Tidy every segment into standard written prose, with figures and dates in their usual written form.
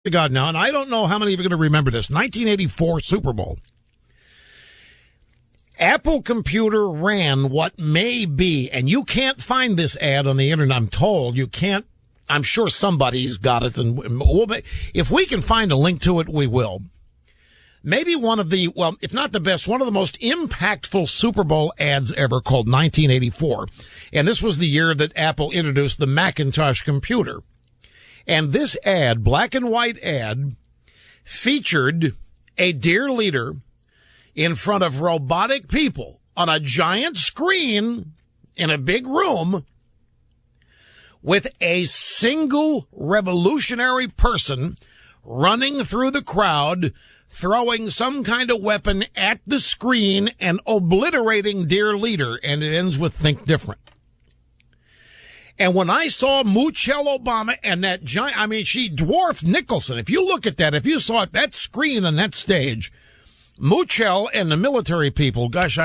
to God now, and I don't know how many of you are going to remember this, 1984 Super Bowl. Apple Computer ran what may be, and you can't find this ad on the internet, I'm told. You can't. I'm sure somebody's got it, and if we can find a link to it, we will. Maybe one of the, well, if not the best, one of the most impactful Super Bowl ads ever, called 1984. And this was the year that Apple introduced the Macintosh computer. And this ad, black and white ad, featured a dear leader in front of robotic people on a giant screen in a big room with a single revolutionary person running through the crowd, throwing some kind of weapon at the screen and obliterating dear leader. And it ends with think different. And when I saw Michelle Obama and that giant, I mean, she dwarfed Nicholson. If you look at that, if you saw it, that screen on that stage, Michelle and the military people, gosh,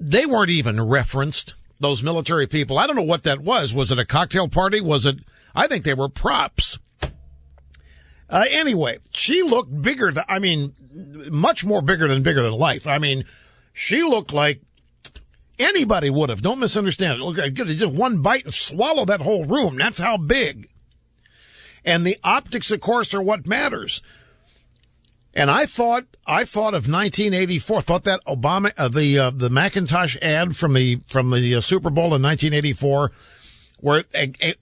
they weren't even referenced, those military people. I don't know what that was. Was it a cocktail party? Was it, I think they were props. Anyway, she looked bigger than, I mean, much more bigger than life. I mean, she looked like anybody would have. Don't misunderstand it. Look, just one bite and swallow that whole room. That's how big. And the optics, of course, are what matters. And I thought of 1984. Thought that Obama, the Macintosh ad from the Super Bowl in 1984, were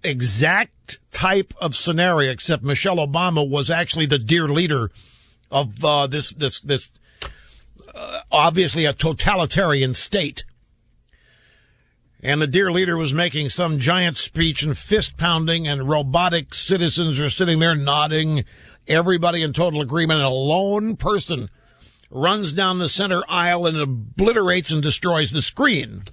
exact type of scenario. Except Michelle Obama was actually the dear leader of this obviously a totalitarian state. And the dear leader was making some giant speech and fist pounding, and robotic citizens are sitting there nodding, everybody in total agreement, and a lone person runs down the center aisle and obliterates and destroys the screen.